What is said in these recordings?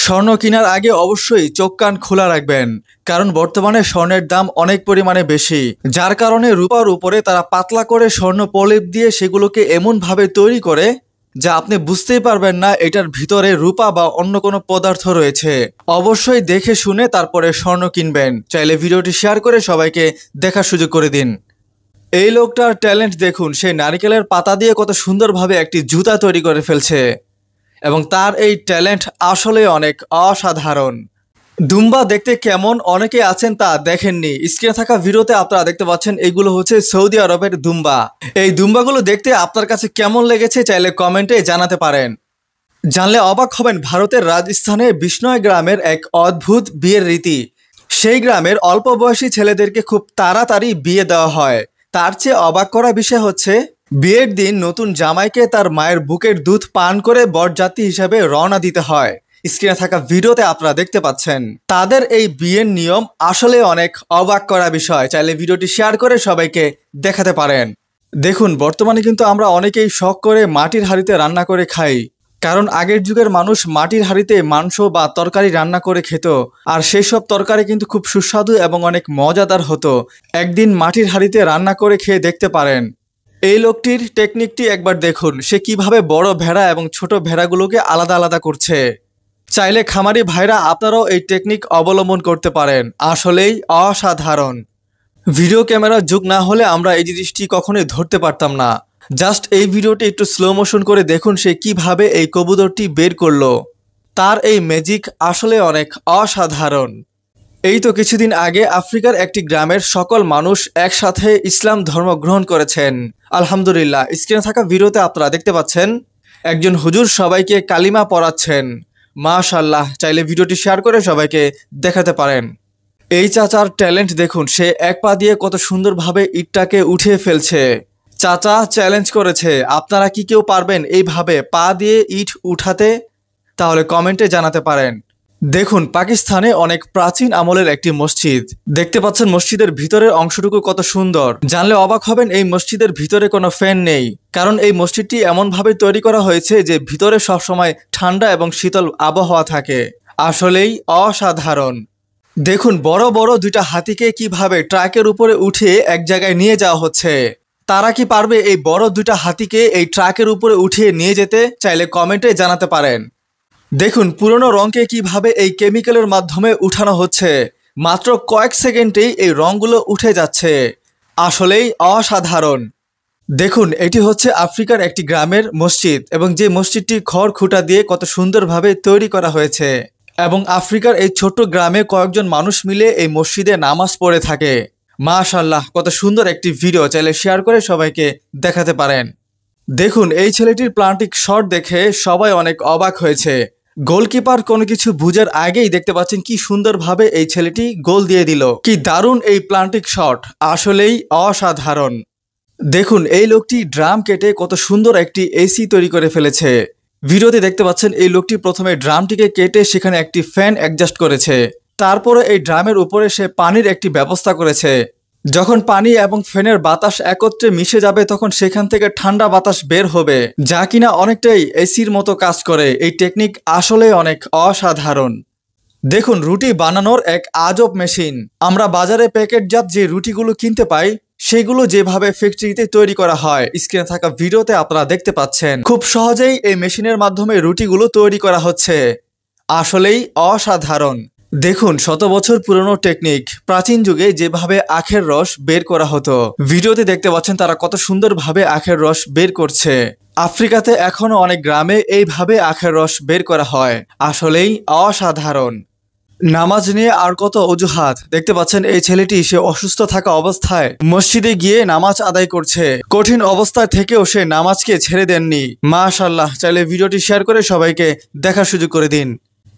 স্বর্ণ কেনার আগে অবশ্যই চোখ কান খোলা রাখবেন, কারণ বর্তমানে স্বর্ণের দাম অনেক পরিমাণে বেশি, যার কারণে রূপার উপরে তারা পাতলা করে স্বর্ণ প্রলেপ দিয়ে সেগুলোকে এমনভাবে তৈরি করে যা আপনি বুঝতেই পারবেন না এটার ভিতরে রূপা বা অন্য কোনো পদার্থ রয়েছে। অবশ্যই দেখে শুনে তারপরে স্বর্ণ কিনবেন। চাইলে ভিডিওটি শেয়ার করে সবাইকে দেখার সুযোগ করে দিন। এই লোকটার ট্যালেন্ট দেখুন, সে নারকেলের পাতা দিয়ে কত সুন্দরভাবে একটি জুতা তৈরি করে ফেলছে এবং তার এই ট্যালেন্ট আসলে অনেক অসাধারণ। দুম্বা দেখতে কেমন অনেকে আছেন তা দেখেননি, স্ক্রিনে থাকা ভিডিওতে আপনারা দেখতে পাচ্ছেন এগুলো হচ্ছে সৌদি আরবের দুম্বা। এই দুম্বাগুলো দেখতে আপনার কাছে কেমন লেগেছে চাইলে কমেন্টে জানাতে পারেন। জানলে অবাক হবেন, ভারতের রাজস্থানে বিষ্ণয় গ্রামের এক অদ্ভুত বিয়ের রীতি। সেই গ্রামের অল্প বয়সী ছেলেদেরকে খুব তাড়াতাড়ি বিয়ে দেওয়া হয়। তার চেয়ে অবাক করা বিষয় হচ্ছে, বিয়ের দিন নতুন জামাইকে তার মায়ের বুকের দুধ পান করে বরযাত্রী হিসেবে রওনা দিতে হয়। স্ক্রিনে থাকা ভিডিওতে আপনারা দেখতে পাচ্ছেন তাদের এই বিয়ের নিয়ম আসলে অনেক অবাক করা বিষয়। চাইলে ভিডিওটি শেয়ার করে সবাইকে দেখাতে পারেন। দেখুন, বর্তমানে কিন্তু আমরা অনেকেই শখ করে মাটির হাঁড়িতে রান্না করে খাই, কারণ আগের যুগের মানুষ মাটির হাঁড়িতে মাংস বা তরকারি রান্না করে খেত, আর সেই সব তরকারি কিন্তু খুব সুস্বাদু এবং অনেক মজাদার হতো। একদিন মাটির হাঁড়িতে রান্না করে খেয়ে দেখতে পারেন। এই লোকটির টেকনিকটি একবার দেখুন, সে কিভাবে বড় ভেড়া এবং ছোট ভেড়াগুলোকে আলাদা আলাদা করছে। চাইলে খামারি ভাইরা আপনারাও এই টেকনিক অবলম্বন করতে পারেন, আসলেই অসাধারণ। ভিডিও ক্যামেরার যুগ না হলে আমরা এই জিনিসটি কখনোই ধরতে পারতাম না। জাস্ট এই ভিডিওটি একটু স্লো মোশন করে দেখুন সে কিভাবে এই কবুতরটি বের করলো। তার এই ম্যাজিক আসলে অনেক অসাধারণ। এই তো কিছুদিন আগে আফ্রিকার একটি গ্রামের সকল মানুষ একসাথে ইসলাম ধর্ম গ্রহণ করেছেন, আলহামদুলিল্লাহ। স্ক্রিনে থাকা ভিডিওতে আপনারা দেখতে পাচ্ছেন একজন হুজুর সবাইকে কালিমা পড়াচ্ছেন, মাশাআল্লাহ। চাইলে ভিডিওটি শেয়ার করে সবাইকে দেখাতে পারেন। এই চাচার ট্যালেন্ট দেখুন, সে এক পা দিয়ে কত সুন্দরভাবে ইটটাকে উঠিয়ে ফেলছে। চাচা চ্যালেঞ্জ করেছে, আপনারা কি কেউ পারবেন এইভাবে পা দিয়ে ইট উঠাতে? তাহলে কমেন্টে জানাতে পারেন। দেখুন, পাকিস্তানে অনেক প্রাচীন আমলের একটি মসজিদ দেখতে পাচ্ছেন। মসজিদের ভিতরের অংশটুকু কত সুন্দর। জানলে অবাক হবেন, এই মসজিদের ভিতরে কোনো ফ্যান নেই, কারণ এই মসজিদটি এমনভাবে তৈরি করা হয়েছে যে ভিতরে সবসময় ঠান্ডা এবং শীতল আবহাওয়া থাকে। আসলেই অসাধারণ। দেখুন, বড় বড় দুইটা হাতিকে কিভাবে ট্রাকের উপরে উঠিয়ে এক জায়গায় নিয়ে যাওয়া হচ্ছে। তারা কি পারবে এই বড় দুইটা হাতিকে এই ট্রাকের উপরে উঠিয়ে নিয়ে যেতে? চাইলে কমেন্টে জানাতে পারেন। দেখুন, পুরনো রঙকে কিভাবে এই কেমিক্যালের মাধ্যমে উঠানো হচ্ছে। মাত্র কয়েক সেকেন্ডেই এই রঙগুলো উঠে যাচ্ছে। আসলেই অসাধারণ। দেখুন, এটি হচ্ছে আফ্রিকার একটি গ্রামের মসজিদ এবং যে মসজিদটি খড় খুঁটা দিয়ে কত সুন্দরভাবে তৈরি করা হয়েছে, এবং আফ্রিকার এই ছোট্ট গ্রামে কয়েকজন মানুষ মিলে এই মসজিদে নামাজ পড়ে থাকে। মাশাআল্লাহ, কত সুন্দর একটি ভিডিও। চাইলে শেয়ার করে সবাইকে দেখাতে পারেন। দেখুন, এই ছেলেটির প্লান্টিক শট দেখে সবাই অনেক অবাক হয়েছে। গোলকিপার কোনো কিছু বুঝার আগেই দেখতে পাচ্ছেন কি সুন্দরভাবে এই ছেলেটি গোল দিয়ে দিল। কি দারুণ এই প্লান্টিক শট, আসলেই অসাধারণ। দেখুন, এই লোকটি ড্রাম কেটে কত সুন্দর একটি এসি তৈরি করে ফেলেছে। ভিডিওতে দেখতে পাচ্ছেন এই লোকটি প্রথমে ড্রামটিকে কেটে সেখানে একটি ফ্যান অ্যাডজাস্ট করেছে। তারপরে এই ড্রামের উপরে সে পানির একটি ব্যবস্থা করেছে। যখন পানি এবং ফ্যানের বাতাস একত্রে মিশে যাবে তখন সেখান থেকে ঠান্ডা বাতাস বের হবে, যা কিনা অনেকটাই এসির মতো কাজ করে। এই টেকনিক আসলে অনেক অসাধারণ। দেখুন, রুটি বানানোর এক আজব মেশিন। আমরা বাজারে প্যাকেটজাত যে রুটিগুলো কিনতে পাই সেগুলো যেভাবে ফ্যাক্টরিতে তৈরি করা হয়, স্ক্রিনে থাকা ভিডিওতে আপনারা দেখতে পাচ্ছেন। খুব সহজেই এই মেশিনের মাধ্যমে রুটিগুলো তৈরি করা হচ্ছে। আসলেই অসাধারণ। দেখুন, শত বছর পুরনো টেকনিক। প্রাচীন যুগে যেভাবে আখের রস বের করা হতো, ভিডিওতে দেখতে পাচ্ছেন তারা কত সুন্দরভাবে আখের রস বের করছে। আফ্রিকাতে এখনো অনেক গ্রামে এইভাবে আখের রস বের করা হয়। আসলেই অসাধারণ। নামাজ নিয়ে আর কত অজুহাত। দেখতে পাচ্ছেন এই ছেলেটি সে অসুস্থ থাকা অবস্থায় মসজিদে গিয়ে নামাজ আদায় করছে। কঠিন অবস্থায় থেকেও সে নামাজকে ছেড়ে দেননি। মাশাআল্লাহ। চাইলে ভিডিওটি শেয়ার করে সবাইকে দেখার সুযোগ করে দিন।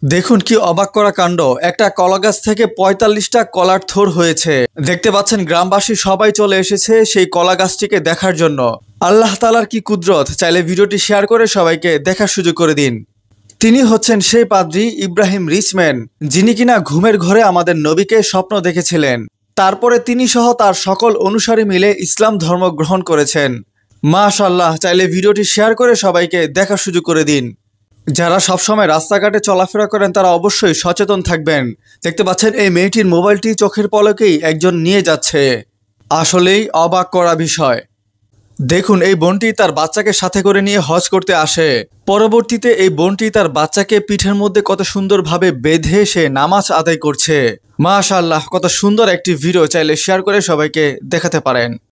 দেখুন, কি অবাক করা কাণ্ড। একটা কলা গাছ থেকে ৪৫টা কলার থোর হয়েছে। দেখতে পাচ্ছেন গ্রামবাসী সবাই চলে এসেছে সেই কলা গাছটিকে দেখার জন্য। আল্লাহ তাআলার কি কুদরত। চাইলে ভিডিওটি শেয়ার করে সবাইকে দেখার সুযোগ করে দিন। তিনি হচ্ছেন সেই পাদ্রী ইব্রাহিম রিচম্যান, যিনি কিনা ঘুমের ঘরে আমাদের নবীকে স্বপ্ন দেখেছিলেন। তারপরে তিনি সহ তার সকল অনুসারী মিলে ইসলাম ধর্ম গ্রহণ করেছেন। মাশাআল্লাহ। চাইলে ভিডিওটি শেয়ার করে সবাইকে দেখার সুযোগ করে দিন। যারা সবসময় রাস্তাঘাটে চলাফেরা করেন তারা অবশ্যই সচেতন থাকবেন। দেখতে পাচ্ছেন এই মেয়েটির মোবাইলটি চোখের পলকেই একজন নিয়ে যাচ্ছে। আসলেই অবাক করা বিষয়। দেখুন, এই বোনটি তার বাচ্চাকে সাথে করে নিয়ে হজ করতে আসে। পরবর্তীতে এই বোনটি তার বাচ্চাকে পিঠের মধ্যে কত সুন্দরভাবে বেঁধে সে নামাজ আদায় করছে। মাশাআল্লাহ, কত সুন্দর একটি ভিডিও, চাইলে শেয়ার করে সবাইকে দেখাতে পারেন।